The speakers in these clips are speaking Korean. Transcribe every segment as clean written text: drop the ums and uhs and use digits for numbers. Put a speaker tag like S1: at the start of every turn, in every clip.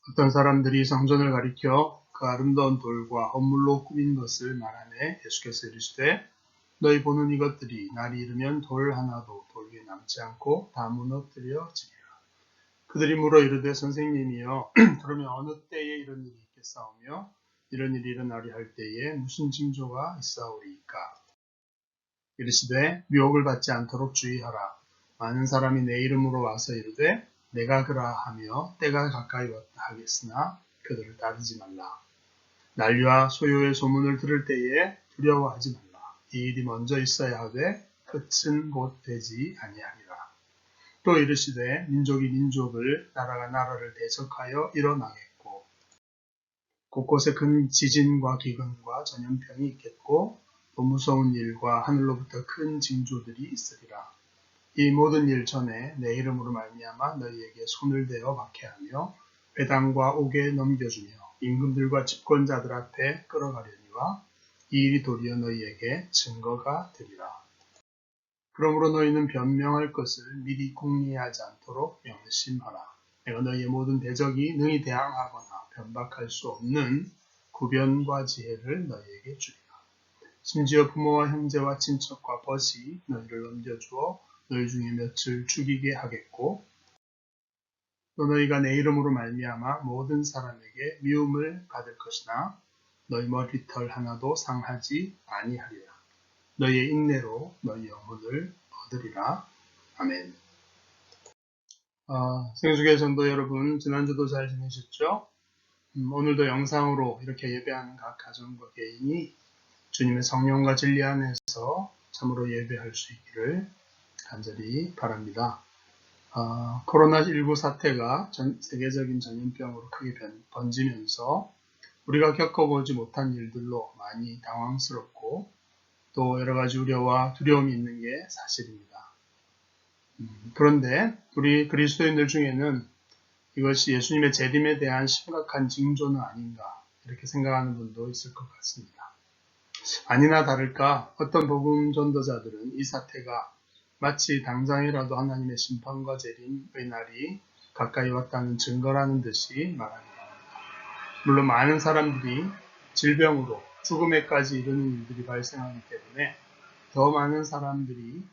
S1: 어떤 사람들이 성전을 가리켜 그 아름다운 돌과 헌물로 꾸민 것을 말하매 예수께서 이르시되 너희 보는 이것들이 날이 이르면 돌 하나도 돌 위에 남지 않고 다 무너뜨려지리라. 그들이 물어 이르되 선생님이여 그러면 어느 때에 이런 일이 있겠사오며 이런 일이 일어나리 할 때에 무슨 징조가 있사오리이까. 이르시되 유혹을 받지 않도록 주의하라. 많은 사람이 내 이름으로 와서 이르되 내가 그라 하며 때가 가까이 왔다 하겠으나 그들을 따르지 말라. 난리와 소요의 소문을 들을 때에 두려워하지 말라. 이 일이 먼저 있어야 하되 끝은 곧 되지 아니하리라. 또 이르시되 민족이 민족을 나라가 나라를 대적하여 일어나겠고 곳곳에 큰 지진과 기근과 전염병이 있겠고 또 무서운 일과 하늘로부터 큰 징조들이 있으리라. 이 모든 일 전에 내 이름으로 말미암아 너희에게 손을 대어 박해하며 회당과 옥에 넘겨주며 임금들과 집권자들 앞에 끌어가려니와 이 일이 도리어 너희에게 증거가 되리라. 그러므로 너희는 변명할 것을 미리 궁리하지 않도록 명심하라. 내가 너희의 모든 대적이 능히 대항하거나 변박할 수 없는 구변과 지혜를 너희에게 주리라. 심지어 부모와 형제와 친척과 벗이 너희를 넘겨주어 너희 중에 몇을 죽이게 하겠고 또 너희가 내 이름으로 말미암아 모든 사람에게 미움을 받을 것이나 너희 머리털 하나도 상하지 아니하리라. 너희의 인내로 너희 영혼을 얻으리라. 아멘. 생수교회 성도 여러분, 지난주도 잘 지내셨죠? 오늘도 영상으로 이렇게 예배하는 각 가정과 개인이 주님의 성령과 진리 안에서 참으로 예배할 수 있기를 간절히 바랍니다. 코로나19 사태가 세계적인 전염병으로 크게 번지면서 우리가 겪어보지 못한 일들로 많이 당황스럽고 또 여러 가지 우려와 두려움이 있는 게 사실입니다. 그런데 우리 그리스도인들 중에는 이것이 예수님의 재림에 대한 심각한 징조는 아닌가 이렇게 생각하는 분도 있을 것 같습니다. 아니나 다를까 어떤 복음 전도자들은 이 사태가 마치 당장이라도 하나님의 심판과 재림의 날이 가까이 왔다는 증거라는 듯이 말합니다. 물론 많은 사람들이 질병으로 죽음에까지 이르는 일들이 발생하기 때문에 더 많은 사람들이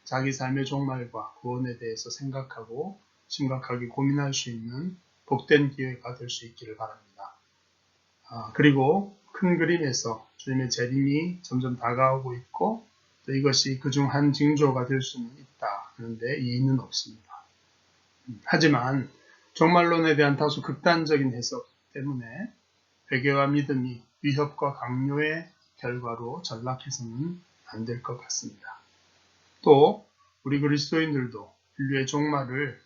S1: 자기 삶의 종말과 구원에 대해서 생각하고 심각하게 고민할 수 있는 복된 기회가 될 수 있기를 바랍니다. 그리고 큰 그림에서 주님의 재림이 점점 다가오고 있고 또 이것이 그중 한 징조가 될 수는 있다 하는데 이의는 없습니다. 하지만 종말론에 대한 다소 극단적인 해석 때문에 회개와 믿음이 위협과 강요의 결과로 전락해서는 안 될 것 같습니다. 또 우리 그리스도인들도 인류의 종말을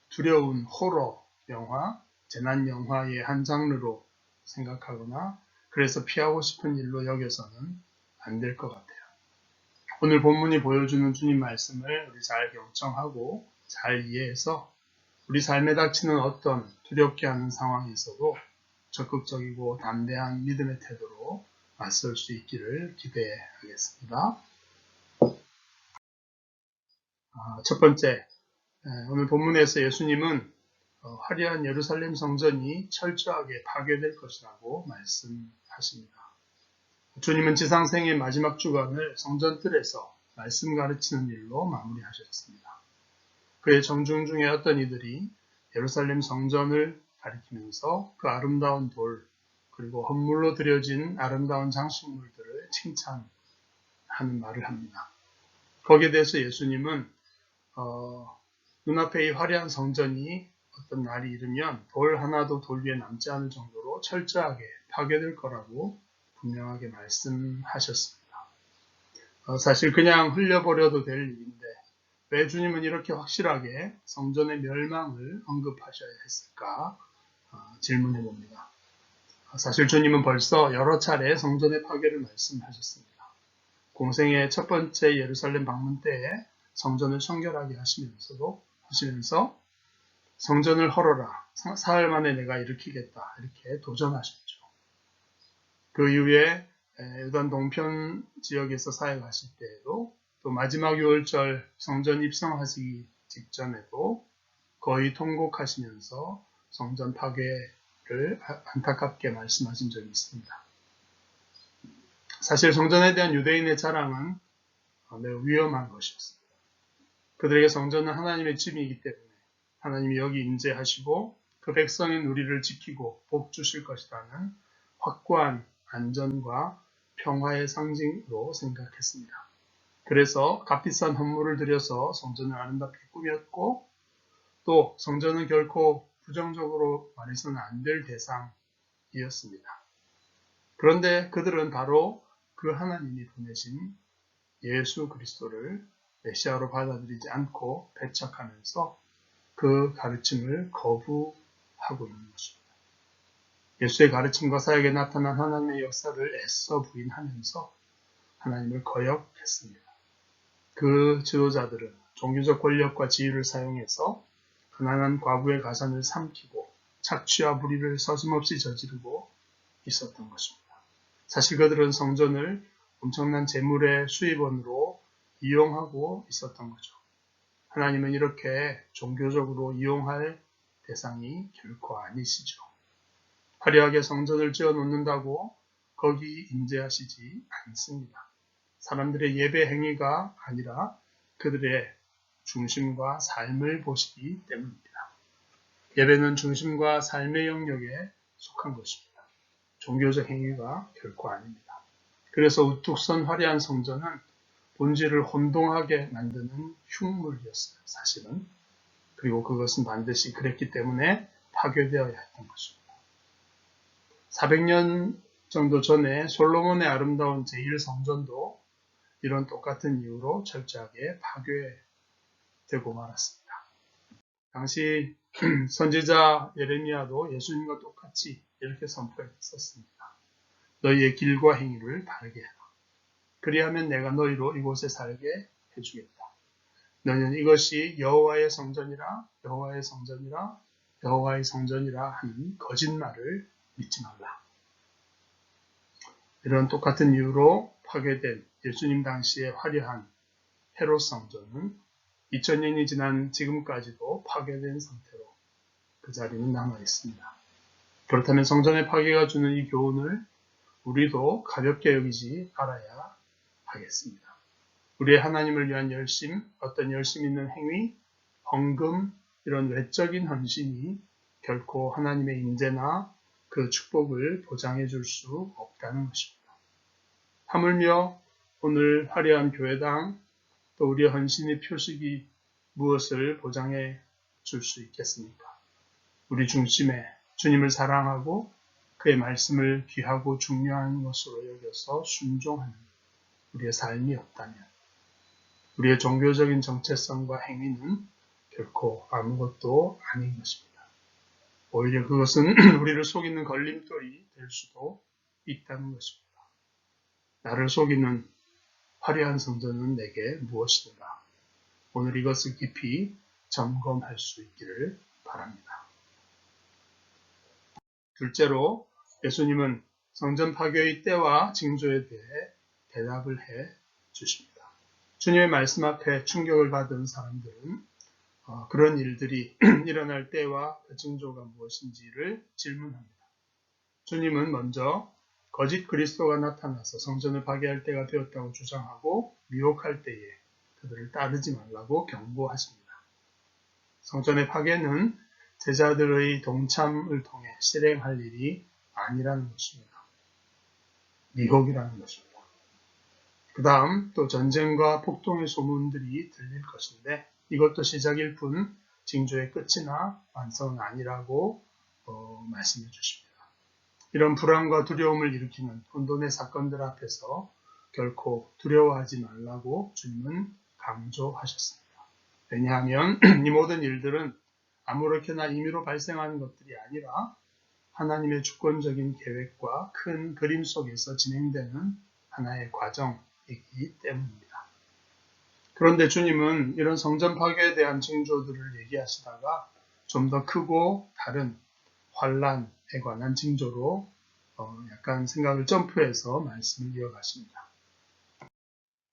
S1: 두려운 호러 영화, 재난 영화의 한 장르로 생각하거나 그래서 피하고 싶은 일로 여겨서는 안 될 것 같아요. 오늘 본문이 보여주는 주님 말씀을 우리 잘 경청하고 잘 이해해서 우리 삶에 닥치는 어떤 두렵게 하는 상황이 있어도 적극적이고 담대한 믿음의 태도로 맞설 수 있기를 기대하겠습니다. 첫 번째, 오늘 본문에서 예수님은 화려한 예루살렘 성전이 철저하게 파괴될 것이라고 말씀하십니다. 주님은 지상생의 마지막 주간을 성전뜰에서 말씀 가르치는 일로 마무리하셨습니다. 그의 정중 중에 어떤 이들이 예루살렘 성전을 가리키면서 그 아름다운 돌 그리고 헌물로 드려진 아름다운 장식물들을 칭찬하는 말을 합니다. 거기에 대해서 예수님은 눈앞에 이 화려한 성전이 어떤 날이 이르면 돌 하나도 돌 위에 남지 않을 정도로 철저하게 파괴될 거라고 분명하게 말씀하셨습니다. 사실 그냥 흘려버려도 될 일인데 왜 주님은 이렇게 확실하게 성전의 멸망을 언급하셔야 했을까 질문해 봅니다. 사실 주님은 벌써 여러 차례 성전의 파괴를 말씀하셨습니다. 공생의 첫 번째 예루살렘 방문 때에 성전을 청결하게 하시면서 성전을 헐어라. 사흘 만에 내가 일으키겠다. 이렇게 도전하셨죠. 그 이후에 요단 동편 지역에서 사역하실 때에도 또 마지막 6월절 성전 입성하시기 직전에도 거의 통곡하시면서 성전 파괴를 안타깝게 말씀하신 적이 있습니다. 사실 성전에 대한 유대인의 자랑은 매우 위험한 것이었습니다. 그들에게 성전은 하나님의 집이기 때문에 하나님이 여기 임재하시고 그 백성인 우리를 지키고 복 주실 것이라는 확고한 안전과 평화의 상징으로 생각했습니다. 그래서 값비싼 헌물을 들여서 성전을 아름답게 꾸몄고 또 성전은 결코 부정적으로 말해서는 안 될 대상이었습니다. 그런데 그들은 바로 그 하나님이 보내신 예수 그리스도를 메시아로 받아들이지 않고 배척하면서 그 가르침을 거부하고 있는 것입니다. 예수의 가르침과 사역에 나타난 하나님의 역사를 애써 부인하면서 하나님을 거역했습니다. 그 지도자들은 종교적 권력과 지위를 사용해서 가난한 과부의 가산을 삼키고 착취와 불의를 서슴없이 저지르고 있었던 것입니다. 사실 그들은 성전을 엄청난 재물의 수입원으로 이용하고 있었던 거죠. 하나님은 이렇게 종교적으로 이용할 대상이 결코 아니시죠. 화려하게 성전을 지어 놓는다고 거기 임재하시지 않습니다. 사람들의 예배 행위가 아니라 그들의 중심과 삶을 보시기 때문입니다. 예배는 중심과 삶의 영역에 속한 것입니다. 종교적 행위가 결코 아닙니다. 그래서 우뚝 선 화려한 성전은 본질을 혼동하게 만드는 흉물이었어요, 사실은. 그리고 그것은 반드시 그랬기 때문에 파괴되어야 했던 것입니다. 400년 정도 전에 솔로몬의 아름다운 제1성전도 이런 똑같은 이유로 철저하게 파괴되고 말았습니다. 당시 선지자 예레미야도 예수님과 똑같이 이렇게 선포했었습니다. 너희의 길과 행위를 바르게 해라. 그리하면 내가 너희로 이곳에 살게 해주겠다. 너희는 이것이 여호와의 성전이라 여호와의 성전이라 여호와의 성전이라 하는 거짓말을 믿지 말라. 이런 똑같은 이유로 파괴된 예수님 당시의 화려한 헤롯 성전은 2000년이 지난 지금까지도 파괴된 상태로 그 자리는 남아 있습니다. 그렇다면 성전의 파괴가 주는 이 교훈을 우리도 가볍게 여기지 말아야 하겠습니다. 우리의 하나님을 위한 열심, 어떤 열심 있는 행위, 헌금, 이런 외적인 헌신이 결코 하나님의 인재나 그 축복을 보장해 줄 수 없다는 것입니다. 하물며 오늘 화려한 교회당, 또 우리의 헌신의 표식이 무엇을 보장해 줄 수 있겠습니까? 우리 중심에 주님을 사랑하고 그의 말씀을 귀하고 중요한 것으로 여겨서 순종하는 우리의 삶이 없다면 우리의 종교적인 정체성과 행위는 결코 아무것도 아닌 것입니다. 오히려 그것은 우리를 속이는 걸림돌이 될 수도 있다는 것입니다. 나를 속이는 화려한 성전은 내게 무엇인가? 오늘 이것을 깊이 점검할 수 있기를 바랍니다. 둘째로 예수님은 성전 파괴의 때와 징조에 대해 대답을 해 주십니다. 주님의 말씀 앞에 충격을 받은 사람들은 그런 일들이 일어날 때와 그 징조가 무엇인지를 질문합니다. 주님은 먼저 거짓 그리스도가 나타나서 성전을 파괴할 때가 되었다고 주장하고 미혹할 때에 그들을 따르지 말라고 경고하십니다. 성전의 파괴는 제자들의 동참을 통해 실행할 일이 아니라는 것입니다. 미혹이라는 것입니다. 그 다음 또 전쟁과 폭동의 소문들이 들릴 것인데 이것도 시작일 뿐 징조의 끝이나 완성은 아니라고 말씀해 주십니다. 이런 불안과 두려움을 일으키는 혼돈의 사건들 앞에서 결코 두려워하지 말라고 주님은 강조하셨습니다. 왜냐하면 이 모든 일들은 아무렇게나 임의로 발생하는 것들이 아니라 하나님의 주권적인 계획과 큰 그림 속에서 진행되는 하나의 과정이기 때문입니다. 그런데 주님은 이런 성전 파괴에 대한 징조들을 얘기하시다가 좀 더 크고 다른 환란에 관한 징조로 약간 생각을 점프해서 말씀을 이어가십니다.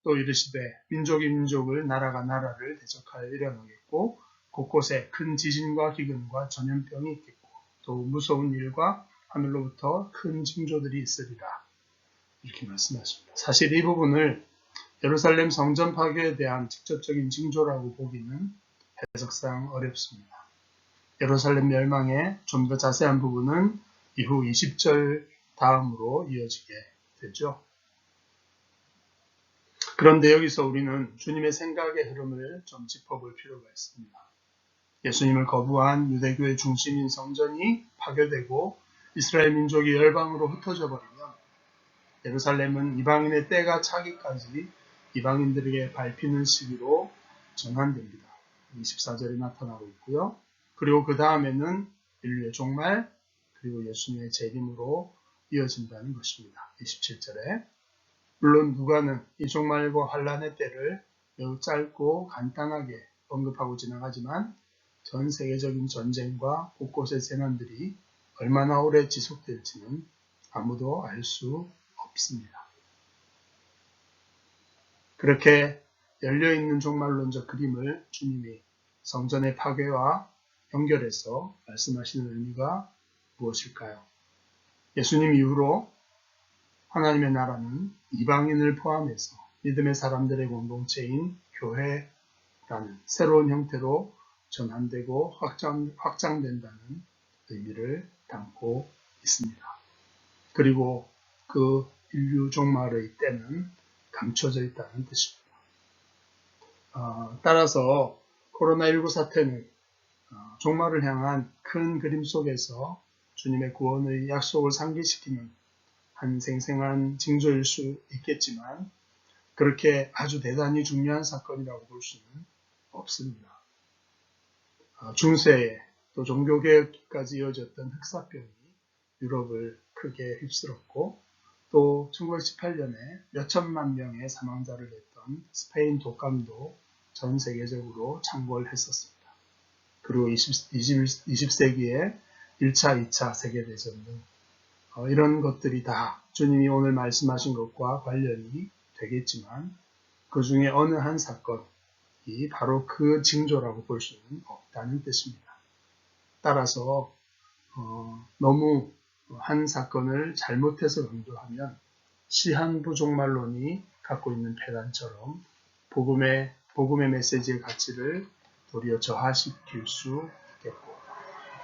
S1: 또 이르시되 민족이 민족을 나라가 나라를 대적하여 일어나겠고 곳곳에 큰 지진과 기근과 전염병이 있겠고 또 무서운 일과 하늘로부터 큰 징조들이 있으리라. 이렇게 말씀하십니다. 사실 이 부분을 예루살렘 성전 파괴에 대한 직접적인 징조라고 보기는 해석상 어렵습니다. 예루살렘 멸망의 좀 더 자세한 부분은 이후 20절 다음으로 이어지게 되죠. 그런데 여기서 우리는 주님의 생각의 흐름을 좀 짚어볼 필요가 있습니다. 예수님을 거부한 유대교의 중심인 성전이 파괴되고 이스라엘 민족이 열방으로 흩어져 버리면 예루살렘은 이방인의 때가 차기까지 이방인들에게 밟히는 시기로 전환됩니다. 24절에 나타나고 있고요. 그리고 그 다음에는 인류의 종말, 그리고 예수님의 재림으로 이어진다는 것입니다. 27절에 물론 누가는 이 종말과 환란의 때를 매우 짧고 간단하게 언급하고 지나가지만 전 세계적인 전쟁과 곳곳의 재난들이 얼마나 오래 지속될지는 아무도 알 수 없습니다. 그렇게 열려있는 종말론적 그림을 주님이 성전의 파괴와 연결해서 말씀하시는 의미가 무엇일까요? 예수님 이후로 하나님의 나라는 이방인을 포함해서 믿음의 사람들의 공동체인 교회라는 새로운 형태로 전환되고 확장된다는 의미를 담고 있습니다. 그리고 그 인류 종말의 때는 감춰져 있다는 뜻입니다. 따라서 코로나19 사태는 종말을 향한 큰 그림 속에서 주님의 구원의 약속을 상기시키는 한 생생한 징조일 수 있겠지만 그렇게 아주 대단히 중요한 사건이라고 볼 수는 없습니다. 중세에 또 종교개혁까지 이어졌던 흑사병이 유럽을 크게 휩쓸었고 또 1918년에 몇천만 명의 사망자를 냈던 스페인 독감도 전 세계적으로 창궐했었습니다. 그리고 20세기에 1차, 2차 세계대전 등 이런 것들이 다 주님이 오늘 말씀하신 것과 관련이 되겠지만 그 중에 어느 한 사건이 바로 그 징조라고 볼 수는 없다는 뜻입니다. 따라서 너무 한 사건을 잘못해서 강조하면 시한부 종말론이 갖고 있는 폐단처럼 복음의 메시지의 가치를 도리어 저하시킬 수 있겠고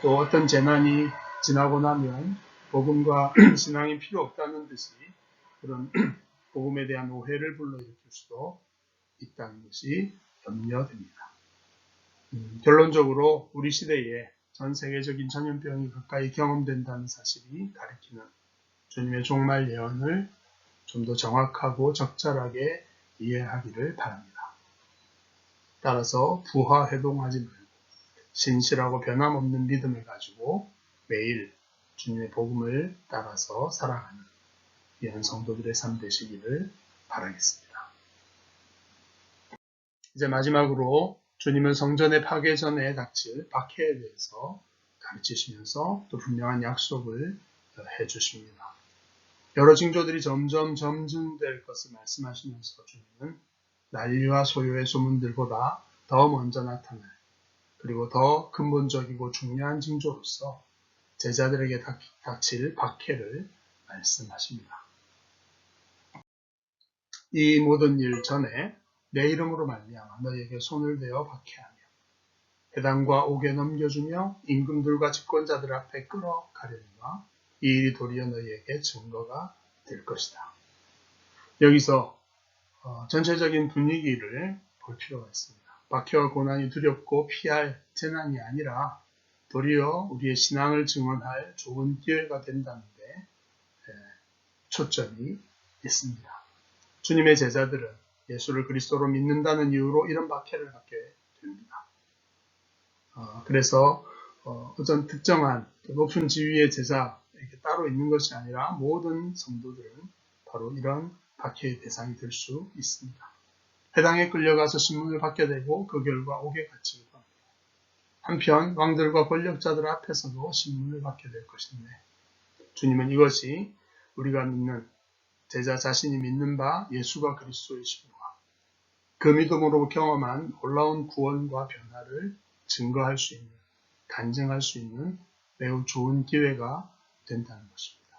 S1: 또 어떤 재난이 지나고 나면 복음과 신앙이 필요 없다는 듯이 그런 복음에 대한 오해를 불러일으킬 수도 있다는 것이 염려됩니다. 결론적으로 우리 시대에 전 세계적인 전염병이 가까이 경험된다는 사실이 가리키는 주님의 종말 예언을 좀 더 정확하고 적절하게 이해하기를 바랍니다. 따라서 부화해동하지 말고 신실하고 변함없는 믿음을 가지고 매일 주님의 복음을 따라서 살아가는 귀한 성도들의 삶 되시기를 바라겠습니다. 이제 마지막으로 주님은 성전의 파괴 전에 닥칠 박해에 대해서 가르치시면서 또 분명한 약속을 해주십니다. 여러 징조들이 점점 점증될 것을 말씀하시면서 주님은 난리와 소요의 소문들보다 더 먼저 나타날 그리고 더 근본적이고 중요한 징조로서 제자들에게 닥칠 박해를 말씀하십니다. 이 모든 일 전에 내 이름으로 말미암아 너희에게 손을 대어 박해하며 회당과 옥에 넘겨주며 임금들과 집권자들 앞에 끌어가려니와 이 일이 도리어 너희에게 증거가 될 것이다. 여기서 전체적인 분위기를 볼 필요가 있습니다. 박해와 고난이 두렵고 피할 재난이 아니라 도리어 우리의 신앙을 증언할 좋은 기회가 된다는 데 초점이 있습니다. 주님의 제자들은 예수를 그리스도로 믿는다는 이유로 이런 박해를 받게 됩니다. 그래서 어떤 특정한 높은 지위의 제자에게 따로 있는 것이 아니라 모든 성도들은 바로 이런 박해의 대상이 될 수 있습니다. 회당에 끌려가서 신문을 받게 되고 그 결과 옥에 갇히기도 합니다. 한편 왕들과 권력자들 앞에서도 신문을 받게 될 것인데 주님은 이것이 우리가 믿는 제자 자신이 믿는 바 예수가 그리스도이심과 그 믿음으로 경험한 놀라운 구원과 변화를 증거할 수 있는, 간증할 수 있는 매우 좋은 기회가 된다는 것입니다.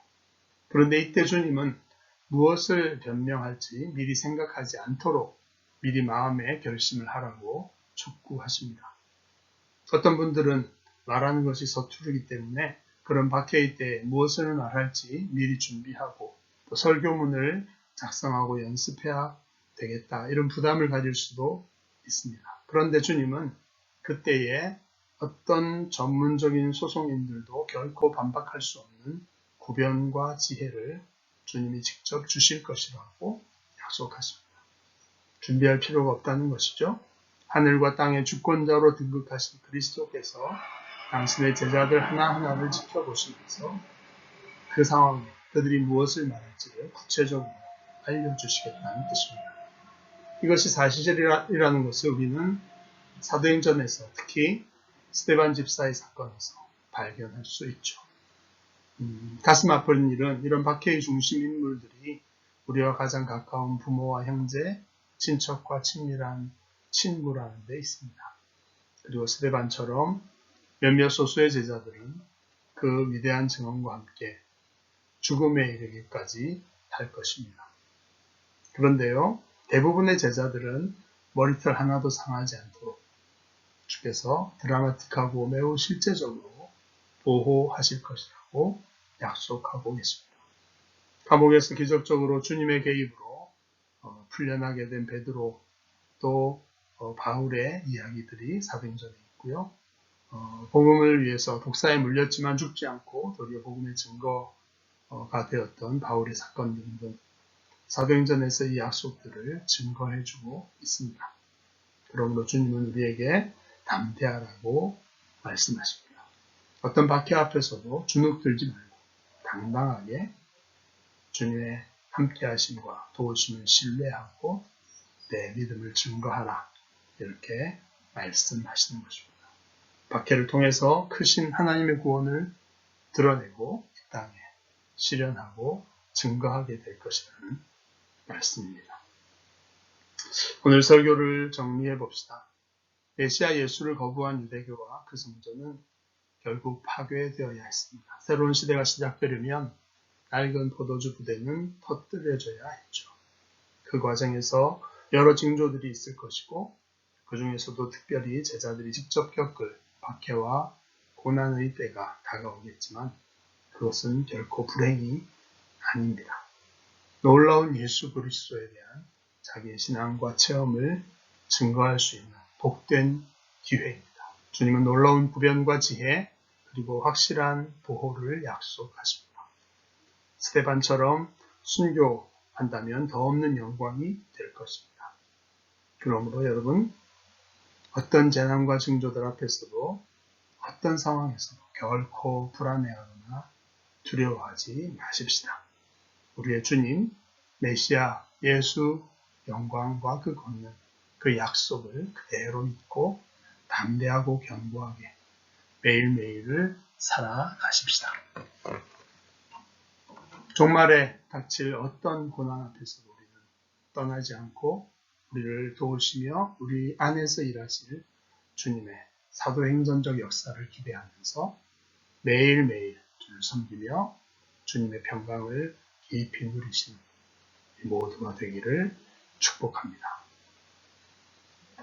S1: 그런데 이때 주님은 무엇을 변명할지 미리 생각하지 않도록 미리 마음에 결심을 하라고 촉구하십니다. 어떤 분들은 말하는 것이 서투르기 때문에 그런 박해일 때 무엇을 말할지 미리 준비하고 또 설교문을 작성하고 연습해야 되겠다 이런 부담을 가질 수도 있습니다. 그런데 주님은 그때에 어떤 전문적인 소송인들도 결코 반박할 수 없는 구변과 지혜를 주님이 직접 주실 것이라고 약속하십니다. 준비할 필요가 없다는 것이죠. 하늘과 땅의 주권자로 등극하신 그리스도께서 당신의 제자들 하나하나를 지켜보시면서 그 상황에 그들이 무엇을 말할지를 구체적으로 알려주시겠다는 뜻입니다. 이것이 사실이라는 것을 우리는 사도행전에서 특히 스데반 집사의 사건에서 발견할 수 있죠. 가슴 아픈 일은 이런 박해의 중심 인물들이 우리와 가장 가까운 부모와 형제, 친척과 친밀한 친구라는 데 있습니다. 그리고 스데반처럼 몇몇 소수의 제자들은 그 위대한 증언과 함께 죽음에 이르기까지 할 것입니다. 그런데요, 대부분의 제자들은 머리털 하나도 상하지 않도록 주께서 드라마틱하고 매우 실제적으로 보호하실 것이라고 약속하고 계십니다. 감옥에서 기적적으로 주님의 개입으로 풀려나게 된 베드로 또 바울의 이야기들이 사도행전에 있고요. 복음을 위해서 독사에 물렸지만 죽지 않고 도리어 복음의 증거가 되었던 바울의 사건 등등 사도행전에서 이 약속들을 증거해주고 있습니다. 그러므로 주님은 우리에게 담대하라고 말씀하십니다. 어떤 박해 앞에서도 주눅들지 말고 당당하게 주님의 함께하심과 도우심을 신뢰하고 내 믿음을 증거하라 이렇게 말씀하시는 것입니다. 박해를 통해서 크신 하나님의 구원을 드러내고 이 땅에 실현하고 증거하게 될 것이라는 말씀입니다. 오늘 설교를 정리해 봅시다. 메시아 예수를 거부한 유대교와 그 성전은 결국 파괴되어야 했습니다. 새로운 시대가 시작되려면 낡은 포도주 부대는 터뜨려져야 했죠. 그 과정에서 여러 징조들이 있을 것이고 그 중에서도 특별히 제자들이 직접 겪을 박해와 고난의 때가 다가오겠지만 그것은 결코 불행이 아닙니다. 놀라운 예수 그리스도에 대한 자기의 신앙과 체험을 증거할 수 있는 복된 기회입니다. 주님은 놀라운 구변과 지혜 그리고 확실한 보호를 약속하십니다. 스데반처럼 순교한다면 더 없는 영광이 될 것입니다. 그러므로 여러분 어떤 재난과 징조들 앞에서도 어떤 상황에서도 결코 불안해하거나 두려워하지 마십시다. 우리의 주님 메시아 예수 영광과 그 권능 그 약속을 그대로 믿고 담대하고 견고하게 매일매일을 살아가십시다. 종말에 닥칠 어떤 고난 앞에서도 우리는 떠나지 않고 우리를 도우시며 우리 안에서 일하실 주님의 사도행전적 역사를 기대하면서 매일매일 주를 섬기며 주님의 평강을 깊이 누리시는 모두가 되기를 축복합니다.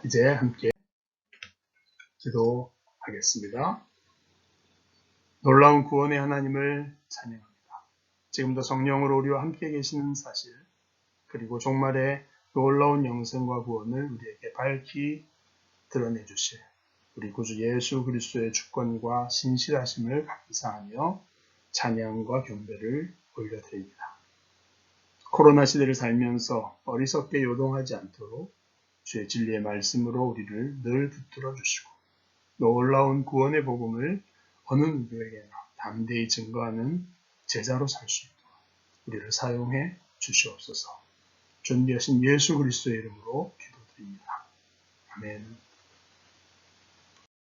S1: 이제 함께 기도하겠습니다. 놀라운 구원의 하나님을 찬양합니다. 지금도 성령으로 우리와 함께 계시는 사실 그리고 종말의 놀라운 영생과 구원을 우리에게 밝히 드러내 주실 우리 구주 예수 그리스도의 주권과 신실하심을 감사하며 찬양과 경배를 올려드립니다. 코로나 시대를 살면서 어리석게 요동하지 않도록 주의 진리의 말씀으로 우리를 늘 붙들어 주시고 놀라운 구원의 복음을 어느 누구에게나 담대히 증거하는 제자로 살 수 있도록 우리를 사용해 주시옵소서. 존귀하신 예수 그리스도의 이름으로 기도드립니다. 아멘.